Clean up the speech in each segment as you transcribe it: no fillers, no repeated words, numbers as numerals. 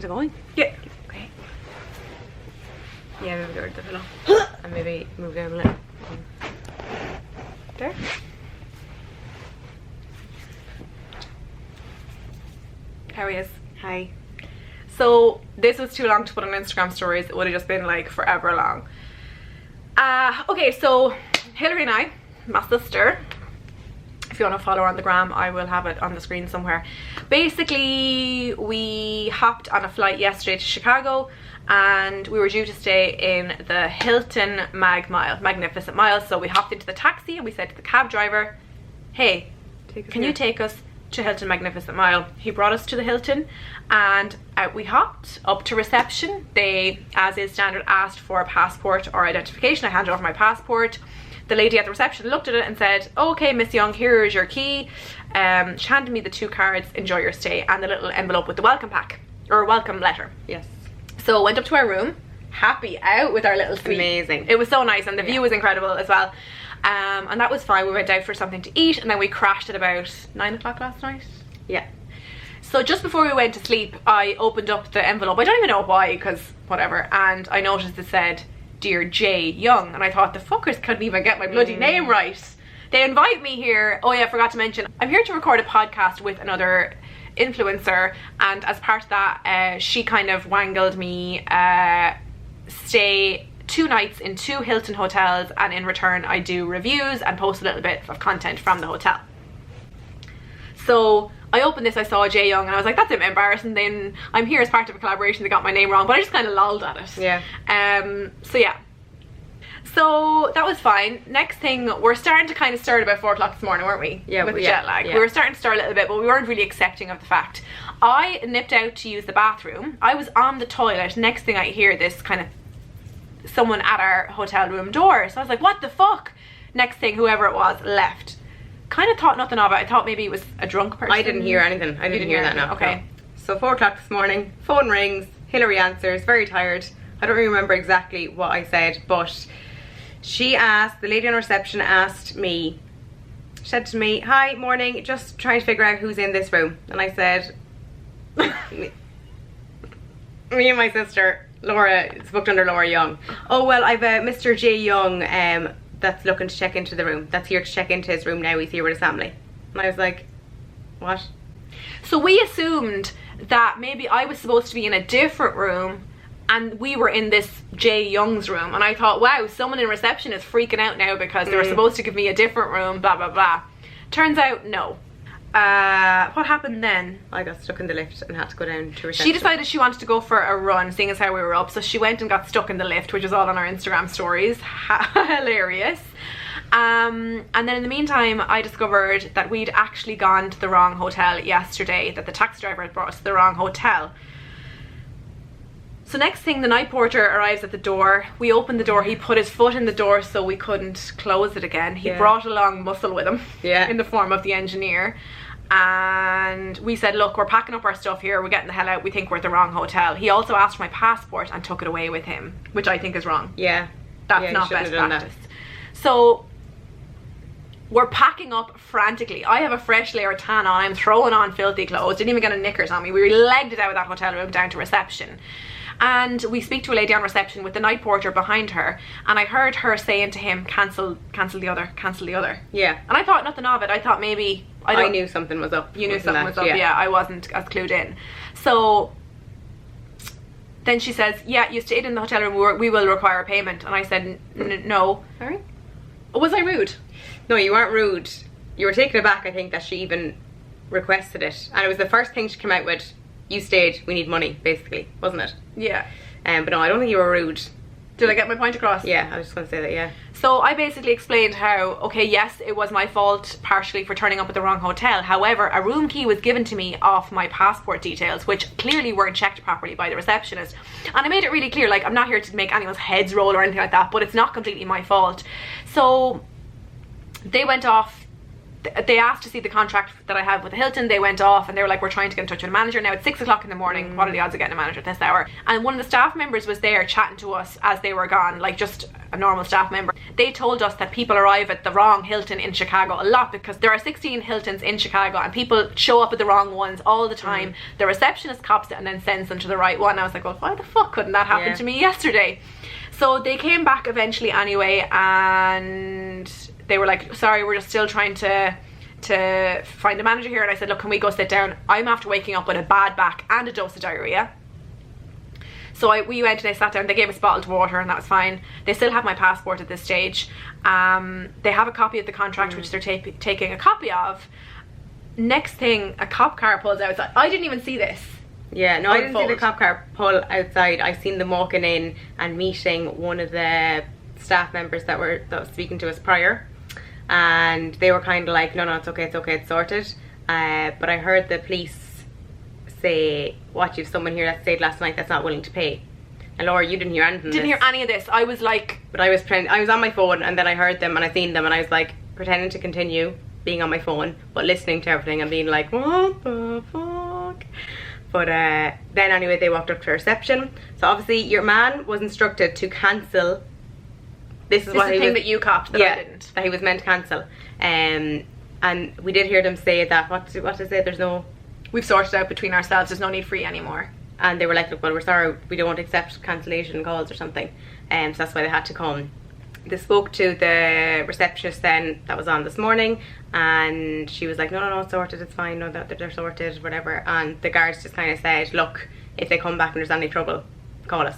Is it going? Yeah. Okay. Yeah, maybe lower the pillow. And maybe move down a little. There. How he is. Hi. So this was too long to put on Instagram stories. It would have just been like forever long. Okay, so Hilary and I, my sister, if you want to follow her on the gram, I will have it on the screen somewhere. Basically, we hopped on a flight yesterday to Chicago and we were due to stay in the Hilton Magnificent Mile. So we hopped into the taxi and we said to the cab driver, hey, can you take us to Hilton Magnificent Mile? He brought us to the Hilton and we hopped up to reception. They, as is standard, asked for a passport or identification. I handed over my passport. The lady at the reception looked at it and said, okay, Miss Young, here's your key. She handed me the 2 cards, enjoy your stay, and the little envelope with the welcome pack, or welcome letter. Yes. So went up to our room, happy out with our little suite. Amazing. It was so nice and the view was incredible as well. And that was fine. We went out for something to eat and then we crashed at about 9 o'clock last night. Yeah. So just before we went to sleep, I opened up the envelope. I don't even know why, because whatever. And I noticed it said, Dear J. Young. And I thought, the fuckers couldn't even get my bloody name right. They invite me here. Oh yeah, I forgot to mention, I'm here to record a podcast with another influencer. And as part of that, she kind of wangled me stay 2 nights in 2 Hilton hotels. And in return, I do reviews and post a little bit of content from the hotel. So I opened this, I saw Jay Young, and I was like, that's a bit embarrassing. Then I'm here as part of a collaboration, they got my name wrong, but I just kind of lolled at it. Yeah. So yeah. So that was fine. Next thing, we're starting to kind of start about 4 o'clock this morning, weren't we? Yeah. With the jet lag. Yeah. We were starting to start a little bit, but we weren't really accepting of the fact. I nipped out to use the bathroom. I was on the toilet. Next thing I hear this kind of someone at our hotel room door. So I was like, what the fuck? Next thing, whoever it was left. Kind of thought nothing of it. I thought maybe it was a drunk person. I didn't hear anything. I didn't hear that, no. Okay. No. So 4 o'clock this morning, phone rings, Hilary answers, very tired. I don't really remember exactly what I said, but she asked, the lady on reception asked me, she said to me, hi, morning, just trying to figure out who's in this room. And I said, me and my sister, Laura, it's booked under Laura Young. Oh, well, I've a Mr. J. Young that's looking to check into the room. That's here to check into his room now. He's here with his family. And I was like, what? So we assumed that maybe I was supposed to be in a different room and we were in this Jay Young's room. And I thought, wow, someone in reception is freaking out now because they were supposed to give me a different room, blah, blah, blah. Turns out, no. What happened then? I got stuck in the lift and had to go down to reception. She decided she wanted to go for a run, seeing as how we were up. So she went and got stuck in the lift, which was all on our Instagram stories. Hilarious. And then in the meantime, I discovered that we'd actually gone to the wrong hotel yesterday, that the taxi driver had brought us to the wrong hotel. So next thing, the night porter arrives at the door. We opened the door. He put his foot in the door so we couldn't close it again. He brought along muscle with him in the form of the engineer. And we said, look, we're packing up our stuff here. We're getting the hell out. We think we're at the wrong hotel. He also asked for my passport and took it away with him, which I think is wrong. Yeah. That's not best practice. So we're packing up frantically. I have a fresh layer of tan on. I'm throwing on filthy clothes. Didn't even get a knickers on me. We legged it out of that hotel room down to reception. And we speak to a lady on reception with the night porter behind her, and I heard her saying to him, cancel the other. Yeah. And I thought nothing of it. I thought maybe I knew something was up. You knew something was up. Yeah, I wasn't as clued in. So then she says, yeah, you stayed in the hotel room, we will require a payment. And I said, no. Sorry? Was I rude? No, you weren't rude. You were taken aback, I think, that she even requested it. And it was the first thing she came out with, you stayed, we need money, basically, wasn't it? Yeah. But no, I don't think you were rude. Did I get my point across? Yeah, I was just going to say that, yeah. So I basically explained how, okay, yes, it was my fault partially for turning up at the wrong hotel. However, a room key was given to me off my passport details, which clearly weren't checked properly by the receptionist. And I made it really clear, like, I'm not here to make anyone's heads roll or anything like that, but it's not completely my fault. So they went off they asked to see the contract that I have with the Hilton. They went off and they were like, we're trying to get in touch with a manager. Now it's 6 o'clock in the morning. What are the odds of getting a manager at this hour? And one of the staff members was there chatting to us as they were gone, like just a normal staff member. They told us that people arrive at the wrong Hilton in Chicago a lot, because there are 16 Hiltons in Chicago and people show up at the wrong ones all the time. The receptionist cops it and then sends them to the right one. I was like, well, why the fuck couldn't that happen to me yesterday? So they came back eventually anyway, and they were like, sorry, we're just still trying to find a manager here. And I said, look, can we go sit down? I'm after waking up with a bad back and a dose of diarrhea. So we went and they sat down. They gave us bottled water and that was fine. They still have my passport at this stage. They have a copy of the contract which they're taking a copy of. Next thing, a cop car pulls outside. I didn't even see this. Yeah, no, I didn't see the cop car pull outside. I seen them walking in and meeting one of the staff members that was speaking to us prior, and they were kind of like, no, it's okay, it's sorted. But I heard the police say, what, you've someone here that stayed last night that's not willing to pay. And Laura, you didn't hear anything. Didn't hear any of this. I was like, but I was on my phone, and then I heard them and I seen them, and I was like pretending to continue being on my phone but listening to everything and being like, what the fuck. But then anyway, they walked up to reception. So obviously your man was instructed to cancel. This is the thing that you copped that I didn't. That he was meant to cancel. And we did hear them say that, what to say, there's no... We've sorted out between ourselves, there's no need for you anymore. And they were like, look, well, we're sorry, we don't accept cancellation calls or something. So that's why they had to come. They spoke to the receptionist then that was on this morning, and she was like, no, it's sorted, it's fine, no, they're sorted, whatever. And the guards just kind of said, look, if they come back and there's any trouble, call us.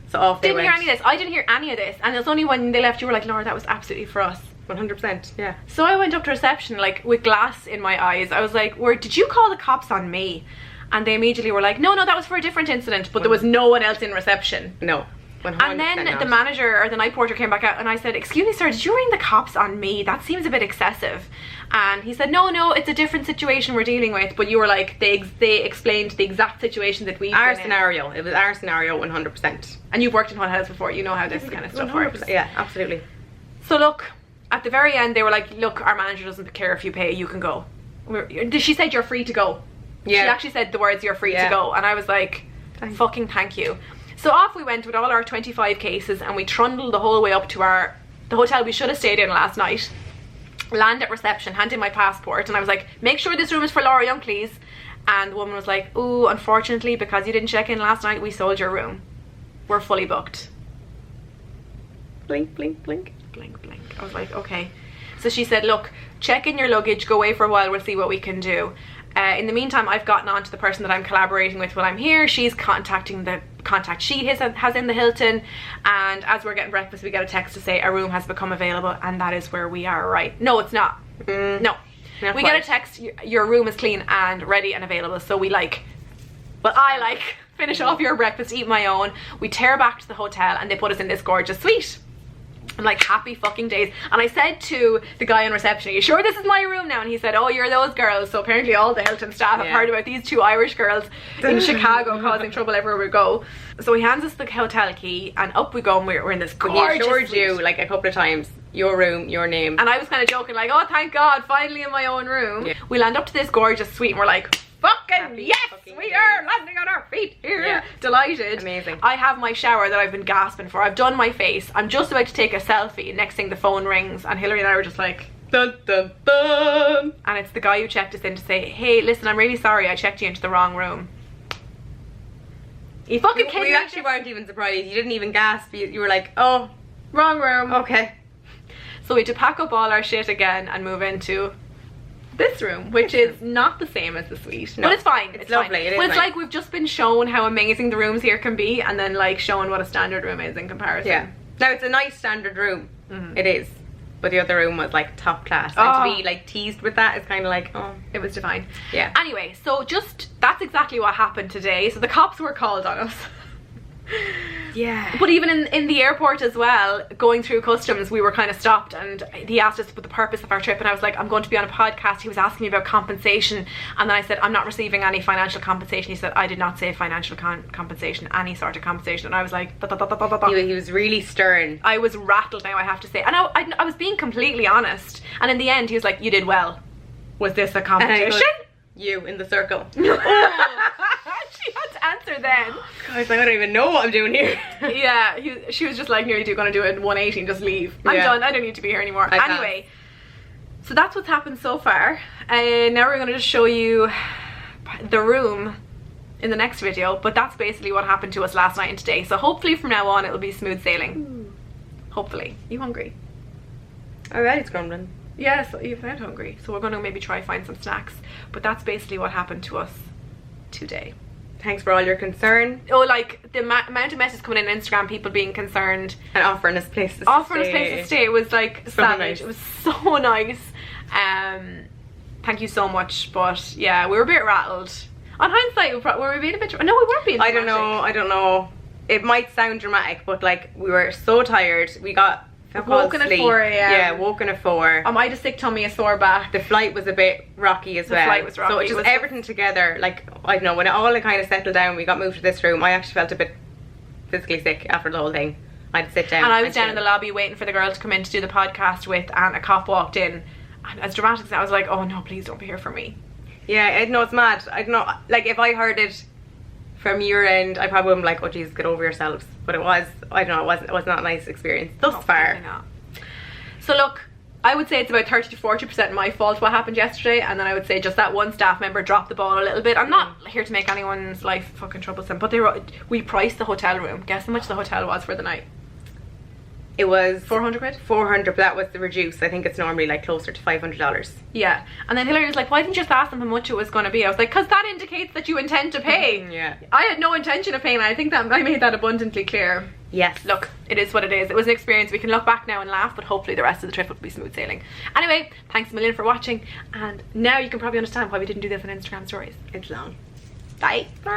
So off they went. Didn't hear any of this. I didn't hear any of this, and it was only when they left you were like, Laura, that was absolutely for us. 100%, yeah. So I went up to reception like with glass in my eyes. I was like, did you call the cops on me? And they immediately were like, no, that was for a different incident, but there was no one else in reception. No. And then the manager or the night porter came back out and I said, excuse me sir, did you ring the cops on me? That seems a bit excessive. And he said, no, it's a different situation we're dealing with. But you were like, they explained the exact situation that we It was our scenario 100%. And you've worked in hotels before, you know how this kind of stuff works. Yeah, absolutely. So look, at the very end they were like, look, our manager doesn't care if you pay, you can go. She said you're free to go. Yeah. She actually said the words, you're free to go. And I was like, fucking thank you. So off we went with all our 25 cases and we trundled the whole way up to the hotel we should have stayed in last night. Land at reception, hand in my passport, and I was like, make sure this room is for Laura Young, please. And the woman was like, ooh, unfortunately, because you didn't check in last night, we sold your room. We're fully booked. Blink, blink, blink. Blink, blink. I was like, okay. So she said, look, check in your luggage, go away for a while, we'll see what we can do. In the meantime, I've gotten on to the person that I'm collaborating with while I'm here. She's contacting the contact she has in the Hilton, and as we're getting breakfast we get a text to say a room has become available, and that is where we are right. No, it's not. No. We get a text, your room is clean and ready and available. So we finish off your breakfast, eat my own. We tear back to the hotel and they put us in this gorgeous suite. I'm like, happy fucking days. And I said to the guy on reception, are you sure this is my room now? And he said, oh, you're those girls. So apparently all the Hilton staff have heard about these two Irish girls in Chicago causing trouble everywhere we go. So he hands us the hotel key and up we go, and we're in this gorgeous He assured you like a couple of times, your room, your name. And I was kind of joking like, oh, thank God, finally in my own room. We land up to this gorgeous suite and we're like, fucking yes, we are landing on our feet here. Delighted. Amazing. I have my shower that I've been gasping for. I've done my face. I'm just about to take a selfie. Next thing the phone rings and Hillary and I were just like, dun dun dun. And it's the guy who checked us in to say, hey, listen, I'm really sorry, I checked you into the wrong room. You fucking kidding me? We actually weren't even surprised. You didn't even gasp. You were like, oh, wrong room. Okay. So we had to pack up all our shit again and move into this room, which is not the same as the suite. No, but it's fine. It's lovely. It is but it's nice. like we've just been shown how amazing the rooms here can be, and then like showing what a standard room is in comparison. Yeah. Now it's a nice standard room. It is. But the other room was like top class. And to be like teased with that is kind of like, oh, it was divine. Yeah. Anyway, so just that's exactly what happened today. So the cops were called on us. Yeah. But even in the airport as well, going through customs, we were kind of stopped, and he asked us what the purpose of our trip, and I was like, I'm going to be on a podcast. He was asking me about compensation, and then I said, I'm not receiving any financial compensation. He said, I did not say financial compensation, any sort of compensation. And I was like, He was really stern. I was rattled now, I have to say. And I was being completely honest. And in the end, he was like, you did well. Was this a competition? You in the circle. She had to answer then. Guys, I don't even know what I'm doing here. Yeah, she was just like, no, you're going to do it 180 and just leave. I'm done. I don't need to be here anymore. Anyway, so that's what's happened so far. Now we're going to just show you the room in the next video, but that's basically what happened to us last night and today. So hopefully from now on it'll be smooth sailing. Hopefully. You hungry? Alright, it's grumbling. Yeah, so you sound hungry. So we're going to maybe try find some snacks. But that's basically what happened to us today. Thanks for all your concern. Oh, like the amount of messages coming in on Instagram, people being concerned. And offering us places to Offering us places to stay. It was like savage. Nice. It was so nice. Thank you so much. But yeah, we were a bit rattled. On hindsight, were we being a bit... No, we weren't being dramatic. I don't know. It might sound dramatic, but like we were so tired. We got woken at 4 a.m. Yeah, woken at 4. I had a sick tummy, a sore back. The flight was a bit rocky as well. The flight was rocky. So it just everything together, like, I don't know, when it all kind of settled down, we got moved to this room, I actually felt a bit physically sick after the whole thing. I had to sit down. And I was down in the lobby waiting for the girl to come in to do the podcast with, and a cop walked in. And as dramatic as that, I was like, oh no, please don't be here for me. Yeah, no, it's mad. I don't know, like, if I heard it from your end, I probably would be like, oh Jesus, get over yourselves. But it was, I don't know, it was not a nice experience thus far. Not. So look, I would say it's about 30 to 40% my fault what happened yesterday, and then I would say just that one staff member dropped the ball a little bit. I'm not here to make anyone's life fucking troublesome, but we priced the hotel room. Guess how much the hotel was for the night? It was 400 quid? 400, but that was the reduced. I think it's normally like closer to $500. Yeah. And then Hilary was like, why didn't you just ask them how much it was going to be? I was like, because that indicates that you intend to pay. Yeah. I had no intention of paying. I think that I made that abundantly clear. Yes. Look, it is what it is. It was an experience. We can look back now and laugh, but hopefully the rest of the trip will be smooth sailing. Anyway, thanks a million for watching. And now you can probably understand why we didn't do this on Instagram stories. It's long. Bye. Bye.